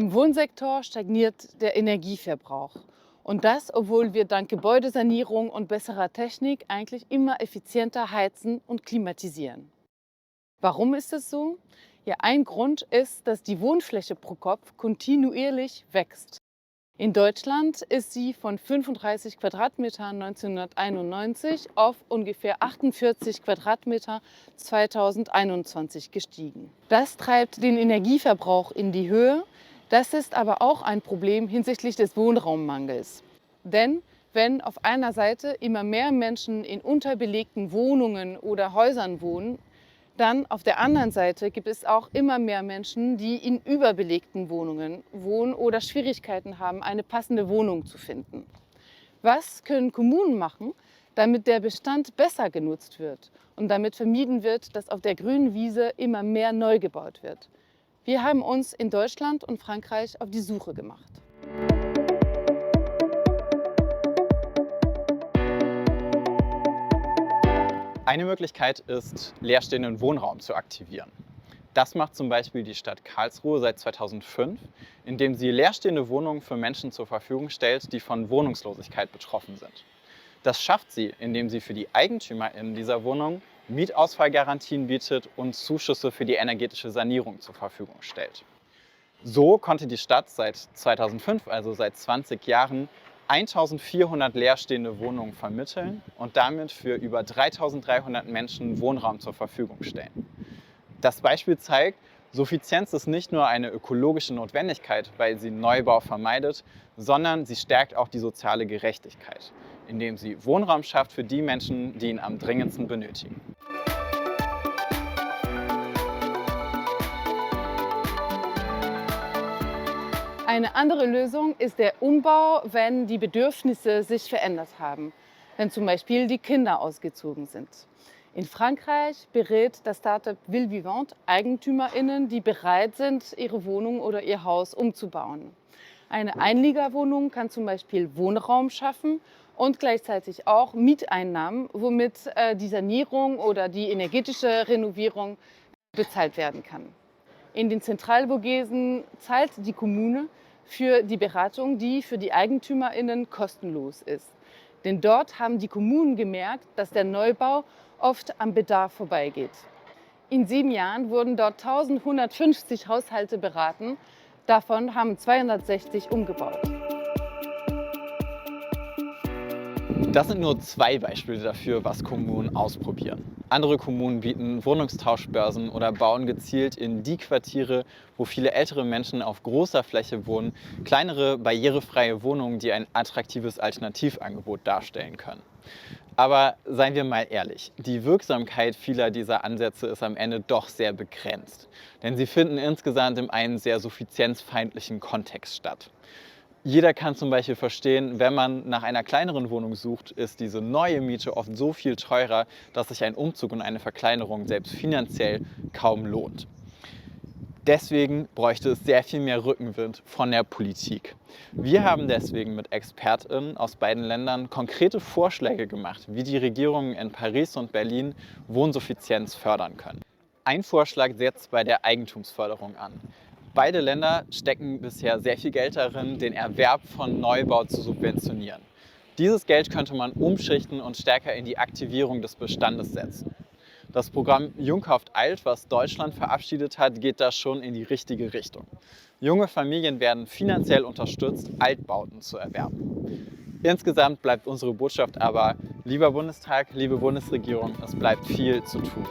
Im Wohnsektor stagniert der Energieverbrauch. Und das, obwohl wir dank Gebäudesanierung und besserer Technik eigentlich immer effizienter heizen und klimatisieren. Warum ist es so? Ja, ein Grund ist, dass die Wohnfläche pro Kopf kontinuierlich wächst. In Deutschland ist sie von 35 Quadratmetern 1991 auf ungefähr 48 Quadratmeter 2021 gestiegen. Das treibt den Energieverbrauch in die Höhe. Das ist aber auch ein Problem hinsichtlich des Wohnraummangels. Denn wenn auf einer Seite immer mehr Menschen in unterbelegten Wohnungen oder Häusern wohnen, dann auf der anderen Seite gibt es auch immer mehr Menschen, die in überbelegten Wohnungen wohnen oder Schwierigkeiten haben, eine passende Wohnung zu finden. Was können Kommunen machen, damit der Bestand besser genutzt wird und damit vermieden wird, dass auf der grünen Wiese immer mehr neu gebaut wird? Wir haben uns in Deutschland und Frankreich auf die Suche gemacht. Eine Möglichkeit ist, leerstehenden Wohnraum zu aktivieren. Das macht zum Beispiel die Stadt Karlsruhe seit 2005, indem sie leerstehende Wohnungen für Menschen zur Verfügung stellt, die von Wohnungslosigkeit betroffen sind. Das schafft sie, indem sie für die EigentümerInnen dieser Wohnung Mietausfallgarantien bietet und Zuschüsse für die energetische Sanierung zur Verfügung stellt. So konnte die Stadt seit 2005, also seit 20 Jahren, 1400 leerstehende Wohnungen vermitteln und damit für über 3300 Menschen Wohnraum zur Verfügung stellen. Das Beispiel zeigt, Suffizienz ist nicht nur eine ökologische Notwendigkeit, weil sie Neubau vermeidet, sondern sie stärkt auch die soziale Gerechtigkeit, indem sie Wohnraum schafft für die Menschen, die ihn am dringendsten benötigen. Eine andere Lösung ist der Umbau, wenn die Bedürfnisse sich verändert haben, wenn zum Beispiel die Kinder ausgezogen sind. In Frankreich berät das Startup Villevivant EigentümerInnen, die bereit sind, ihre Wohnung oder ihr Haus umzubauen. Eine Einliegerwohnung kann zum Beispiel Wohnraum schaffen und gleichzeitig auch Mieteinnahmen, womit die Sanierung oder die energetische Renovierung bezahlt werden kann. In den Zentralvogesen zahlt die Kommune für die Beratung, die für die EigentümerInnen kostenlos ist. Denn dort haben die Kommunen gemerkt, dass der Neubau oft am Bedarf vorbeigeht. In 7 Jahren wurden dort 1150 Haushalte beraten, davon haben 260 umgebaut. Das sind nur 2 Beispiele dafür, was Kommunen ausprobieren. Andere Kommunen bieten Wohnungstauschbörsen oder bauen gezielt in die Quartiere, wo viele ältere Menschen auf großer Fläche wohnen, kleinere, barrierefreie Wohnungen, die ein attraktives Alternativangebot darstellen können. Aber seien wir mal ehrlich, die Wirksamkeit vieler dieser Ansätze ist am Ende doch sehr begrenzt. Denn sie finden insgesamt in einem sehr suffizienzfeindlichen Kontext statt. Jeder kann zum Beispiel verstehen, wenn man nach einer kleineren Wohnung sucht, ist diese neue Miete oft so viel teurer, dass sich ein Umzug und eine Verkleinerung selbst finanziell kaum lohnt. Deswegen bräuchte es sehr viel mehr Rückenwind von der Politik. Wir haben deswegen mit ExpertInnen aus beiden Ländern konkrete Vorschläge gemacht, wie die Regierungen in Paris und Berlin Wohnsuffizienz fördern können. Ein Vorschlag setzt bei der Eigentumsförderung an. Beide Länder stecken bisher sehr viel Geld darin, den Erwerb von Neubau zu subventionieren. Dieses Geld könnte man umschichten und stärker in die Aktivierung des Bestandes setzen. Das Programm Jung kauft alt, was Deutschland verabschiedet hat, geht da schon in die richtige Richtung. Junge Familien werden finanziell unterstützt, Altbauten zu erwerben. Insgesamt bleibt unsere Botschaft aber, lieber Bundestag, liebe Bundesregierung, es bleibt viel zu tun.